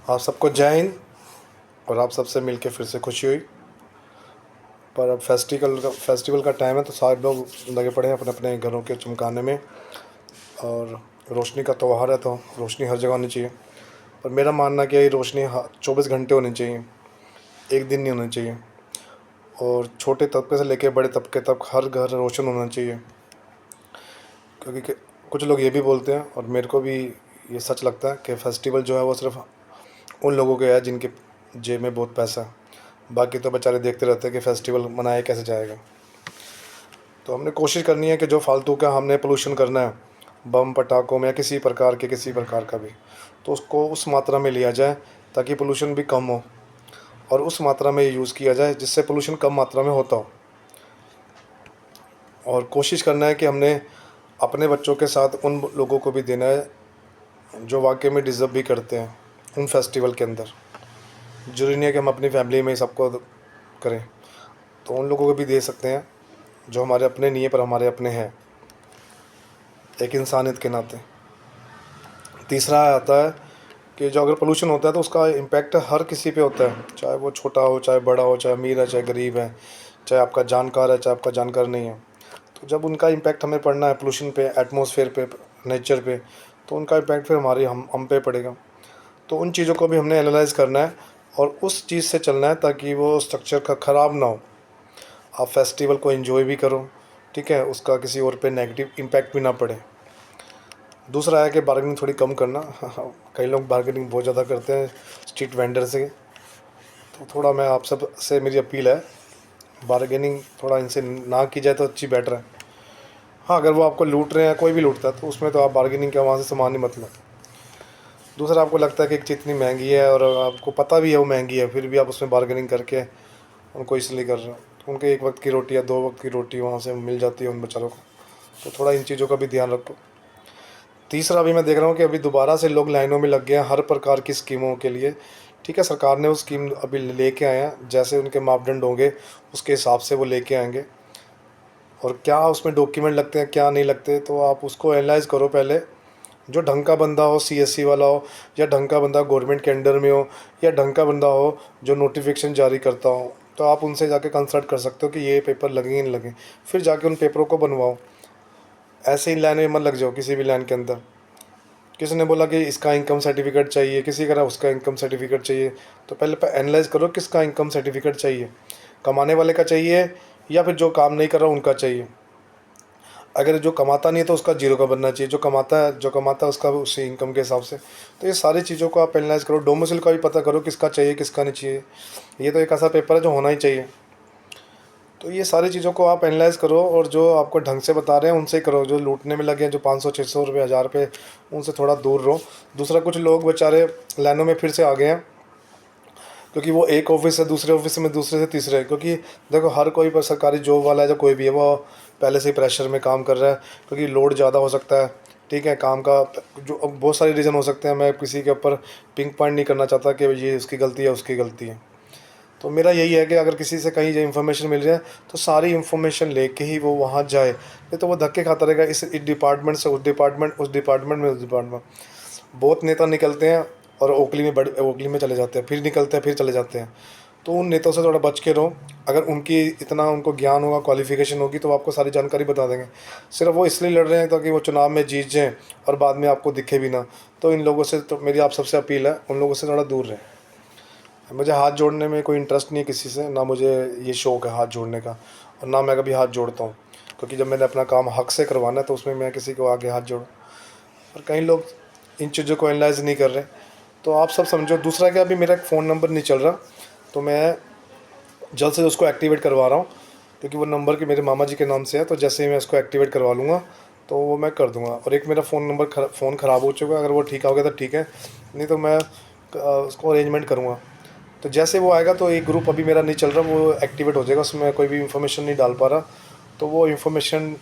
आप सबको जय हिंद। और आप सबसे मिलके फिर से खुशी हुई। पर अब फेस्टिवल का टाइम है तो सारे लोग लगे पड़े हैं अपने अपने घरों के चमकाने में। और रोशनी का त्यौहार है तो रोशनी हर जगह होनी चाहिए। पर मेरा मानना क्या है, ये रोशनी 24 घंटे होनी चाहिए, एक दिन नहीं होनी चाहिए। और छोटे तबके से लेकर बड़े तबके तक हर घर रोशन होना चाहिए। क्योंकि कुछ लोग ये भी बोलते हैं और मेरे को भी ये सच लगता है कि फेस्टिवल जो है वो सिर्फ उन लोगों के है जिनके जेब में बहुत पैसा है। बाकी तो बेचारे देखते रहते हैं कि फेस्टिवल मनाया कैसे जाएगा। तो हमने कोशिश करनी है कि जो फालतू का हमने पोल्यूशन करना है बम पटाखों में या किसी प्रकार का भी, तो उसको उस मात्रा में लिया जाए ताकि पोल्यूशन भी कम हो। और उस मात्रा में यूज़ किया जाए जिससे पोल्यूशन कम मात्रा में होता हो। और कोशिश करना है कि हमने अपने बच्चों के साथ उन लोगों को भी देना है जो वाकई में डिज़र्व भी करते हैं उन फेस्टिवल के अंदर। ज़रूरी नहीं है कि हम अपनी फैमिली में ही सबको करें, तो उन लोगों को भी दे सकते हैं जो हमारे अपने नहीं है पर हमारे अपने हैं, एक इंसानियत के नाते। तीसरा आता है कि जो अगर पोल्यूशन होता है तो उसका इम्पैक्ट हर किसी पे होता है, चाहे वो छोटा हो, चाहे बड़ा हो, चाहे अमीर है, चाहे गरीब है, चाहे आपका जानकार है, चाहे आपका जानकार नहीं है। तो जब उनका इम्पैक्ट हमें पड़ना है पोल्यूशन पे, एटमॉस्फेयर पे, नेचर पे, तो उनका इम्पैक्ट फिर हमारी हम पे पड़ेगा। तो उन चीज़ों को भी हमने एनालाइज़ करना है और उस चीज़ से चलना है ताकि वो स्ट्रक्चर का ख़राब ना हो। आप फेस्टिवल को एंजॉय भी करो, ठीक है, उसका किसी और पे नेगेटिव इम्पैक्ट भी ना पड़े। दूसरा है कि बार्गेनिंग थोड़ी कम करना। कई लोग बार्गेनिंग बहुत ज़्यादा करते हैं स्ट्रीट वेंडर से, तो थोड़ा मैं आप सब से मेरी अपील है, बार्गेनिंग थोड़ा इनसे ना की जाए तो अच्छी बेटर है। हाँ, अगर वो आपको लूट रहे हैं, कोई भी लूटता है, तो उसमें तो आप बार्गेनिंग का वहाँ से सामान ही मत लो। दूसरा, आपको लगता है कि एक चीज़ इतनी महंगी है और आपको पता भी है वो महंगी है, फिर भी आप उसमें बार्गेनिंग करके उनको इसलिए कर रहे हो, तो उनके एक वक्त की रोटी या 2 वक्त की रोटी वहाँ से मिल जाती है उन बेचारों को। तो थोड़ा इन चीज़ों का भी ध्यान रखो। तीसरा, अभी मैं देख रहा हूँ कि अभी दोबारा से लोग लाइनों में लग गए हैं हर प्रकार की स्कीमों के लिए। ठीक है, सरकार ने वो स्कीम अभी लेके आए हैं, जैसे उनके मापदंड होंगे उसके हिसाब से वो लेके आएंगे। और क्या उसमें डॉक्यूमेंट लगते हैं क्या नहीं लगते, तो आप उसको एनालाइज़ करो पहले। जो ढंग का बंदा हो, सीएससी वाला हो, या ढंग का बंदा गवर्नमेंट के अंडर में हो, या ढंग का बंदा हो जो नोटिफिकेशन जारी करता हो, तो आप उनसे जाके कंसल्ट कर सकते हो कि ये पेपर लगे नहीं लगे। फिर जाके उन पेपरों को बनवाओ। ऐसे ही लाइन में मत लग जाओ किसी भी लाइन के अंदर। किसी ने बोला कि इसका इनकम सर्टिफिकेट चाहिए, किसी कह रहा उसका इनकम सर्टिफिकेट चाहिए, तो पहले एनालाइज़ करो किसका इनकम सर्टिफिकेट चाहिए, कमाने वाले का चाहिए या फिर जो काम नहीं कर रहा उनका चाहिए। अगर जो कमाता नहीं है तो उसका जीरो का बनना चाहिए, जो कमाता है उसका उसी इनकम के हिसाब से। तो ये सारी चीज़ों को आप एनालाइज़ करो। डोमिसाइल का भी पता करो किसका चाहिए किसका नहीं चाहिए। ये तो एक ऐसा पेपर है जो होना ही चाहिए। तो ये सारी चीज़ों को आप एनालाइज़ करो और जो आपको ढंग से बता रहे हैं उनसे ही करो। जो लूटने में लगे हैं, जो 500-600 रुपये, 1000 रुपये, उनसे थोड़ा दूर रहो। दूसरा, कुछ लोग बेचारे लाइनों में फिर से आ गए हैं, क्योंकि वो एक ऑफिस से दूसरे ऑफिस में, दूसरे से तीसरे, क्योंकि देखो हर कोई पर सरकारी जॉब वाला है जो कोई भी है वो पहले से ही प्रेशर में काम कर रहा है, क्योंकि लोड ज़्यादा हो सकता है। ठीक है, काम का जो अब बहुत सारे रीज़न हो सकते हैं, मैं किसी के ऊपर पिंक पॉइंट नहीं करना चाहता कि ये उसकी गलती है उसकी गलती है। तो मेरा यही है कि अगर किसी से कहीं जो इन्फॉर्मेशन मिल जाए तो सारी इन्फॉर्मेशन लेके ही वो वहाँ जाए, नहीं तो वो धक्के खाता रहेगा इस डिपार्टमेंट से उस डिपार्टमेंट, उस डिपार्टमेंट में उस डिपार्टमेंट। बहुत नेता निकलते हैं और ओखली में चले जाते हैं, फिर निकलते हैं फिर चले जाते हैं। तो उन नेताओं से थोड़ा बच के रहो। अगर उनकी इतना उनको ज्ञान होगा, क्वालिफिकेशन होगी, तो वो आपको सारी जानकारी बता देंगे। सिर्फ वो इसलिए लड़ रहे हैं ताकि वो चुनाव में जीत जाएँ और बाद में आपको दिखे भी ना। तो इन लोगों से तो मेरी आप सबसे अपील है, उन लोगों से थोड़ा दूर रहें। मुझे हाथ जोड़ने में कोई इंटरेस्ट नहीं है किसी से, ना मुझे ये शौक़ है हाथ जोड़ने का, और ना मैं कभी हाथ जोड़ता हूँ। क्योंकि जब मैंने अपना काम हक से करवाना है तो उसमें मैं किसी को आगे हाथ जोड़ूँ। और कई लोग इन चीज़ों को एनालाइज़ नहीं कर रहे, तो आप सब समझो। दूसरा, क्या अभी मेरा फ़ोन नंबर नहीं चल रहा, तो मैं जल्द से उसको एक्टिवेट करवा रहा हूँ, क्योंकि वो नंबर के मेरे मामा जी के नाम से है। तो जैसे ही मैं इसको एक्टिवेट करवा लूँगा तो वो मैं कर दूँगा। और एक मेरा फ़ोन ख़राब हो चुका है, अगर वो ठीक हो गया तो ठीक है, नहीं तो मैं उसको अरेंजमेंट करूँगा। तो जैसे वो आएगा तो एक ग्रुप अभी मेरा नहीं चल रहा, वो एक्टिवेट हो जाएगा, उसमें कोई भी इंफॉर्मेशन नहीं डाल पा रहा, तो वो इंफॉर्मेशन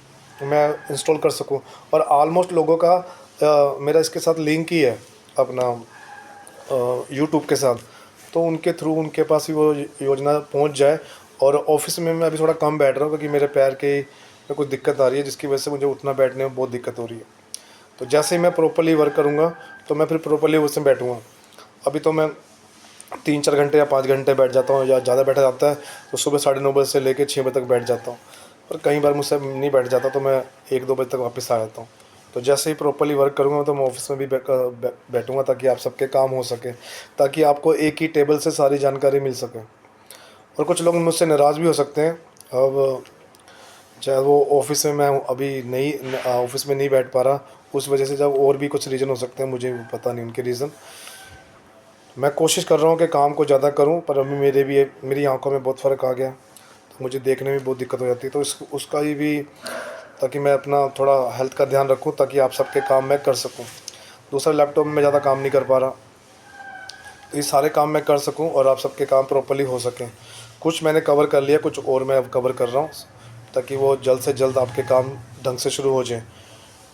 मैं इंस्टॉल कर सकूँ। और ऑलमोस्ट लोगों का मेरा इसके साथ लिंक ही है अपना यूट्यूब के साथ, तो उनके थ्रू उनके पास ही वो योजना पहुंच जाए। और ऑफिस में मैं अभी थोड़ा कम बैठ रहा हूँ क्योंकि मेरे पैर के में कुछ दिक्कत आ रही है, जिसकी वजह से मुझे उठना बैठने में बहुत दिक्कत हो रही है। तो जैसे ही मैं प्रॉपर्ली वर्क करूँगा तो मैं फिर प्रॉपर्ली उसमें बैठूँगा। अभी तो मैं 3-4 घंटे या 5 घंटे बैठ जाता हूँ, या ज़्यादा बैठा जाता है तो सुबह 9:30 से लेकर 6 बजे तक बैठ जाता हूँ। पर कई बार मुझसे नहीं बैठ जाता तो मैं 1-2 बजे तक वापस आ जाता हूँ। तो जैसे ही प्रॉपर्ली वर्क करूँगा तो मैं ऑफ़िस में भी बैठूँगा, ताकि आप सबके काम हो सके, ताकि आपको एक ही टेबल से सारी जानकारी मिल सके। और कुछ लोग मुझसे नाराज़ भी हो सकते हैं। अब चाहे वो ऑफ़िस में मैं अभी नहीं ऑफ़िस में नहीं बैठ पा रहा, उस वजह से, जब और भी कुछ रीज़न हो सकते हैं, मुझे पता नहीं उनके रीज़न। मैं कोशिश कर रहा हूँ कि काम को ज़्यादा करूँ, पर अभी मेरी आँखों में बहुत फ़र्क आ गया, तो मुझे देखने में बहुत दिक्कत हो जाती है। तो उसका ही भी, ताकि मैं अपना थोड़ा हेल्थ का ध्यान रखूँ, ताकि आप सबके काम मैं कर सकूँ। दूसरा, लैपटॉप में मैं ज़्यादा काम नहीं कर पा रहा, तो ये सारे काम मैं कर सकूँ और आप सबके काम प्रॉपर्ली हो सकें। कुछ मैंने कवर कर लिया, कुछ और मैं अब कवर कर रहा हूँ, ताकि वो जल्द से जल्द आपके काम ढंग से शुरू हो जाएँ।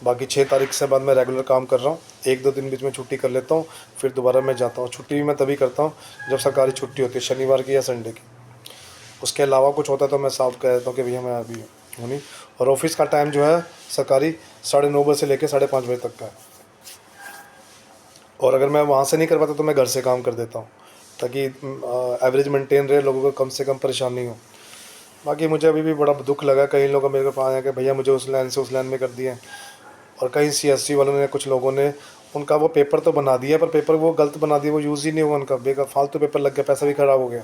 बाकी 6 तारीख से बाद मैं रेगुलर काम कर रहा हूँ। 1-2 दिन बीच में छुट्टी कर लेता हूँ, फिर दोबारा मैं जाता हूँ। छुट्टी भी मैं तभी करता हूँ जब सरकारी छुट्टी होती है, शनिवार की या संडे की। उसके अलावा कुछ होता है तो मैं साफ कह देता हूँ कि भैया मैं अभी हूँ नहीं। और ऑफ़िस का टाइम जो है सरकारी 9:30 बजे से लेकर 5:30 बजे तक का है। और अगर मैं वहाँ से नहीं कर पाता तो मैं घर से काम कर देता हूँ, ताकि एवरेज मेंटेन रहे, लोगों को कम से कम परेशानी हो। बाकी मुझे अभी भी बड़ा दुःख लगा, कई लोग मेरे पास आए कि भैया मुझे उस लाइन से उस लाइन में कर दिया है। और कई सीएससी वालों ने, कुछ लोगों ने, उनका वो पेपर तो बना दिया, पर पेपर वो गलत बना दिया, वो यूज़ ही नहीं हुआ उनका, बेकार फालतू पेपर लग गया, पैसा भी ख़राब हो गया।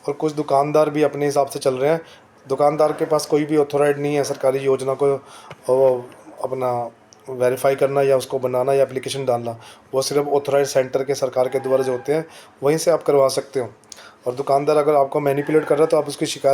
और कुछ दुकानदार भी अपने हिसाब से चल रहे हैं। दुकानदार के पास कोई भी ऑथोराइड नहीं है सरकारी योजना को अपना वेरीफाई करना या उसको बनाना या एप्लीकेशन डालना। वो सिर्फ ऑथोराइज सेंटर के, सरकार के द्वारा जो होते हैं, वहीं से आप करवा सकते हो। और दुकानदार अगर आपको मैनिपुलेट कर रहा है तो आप उसकी शिकायत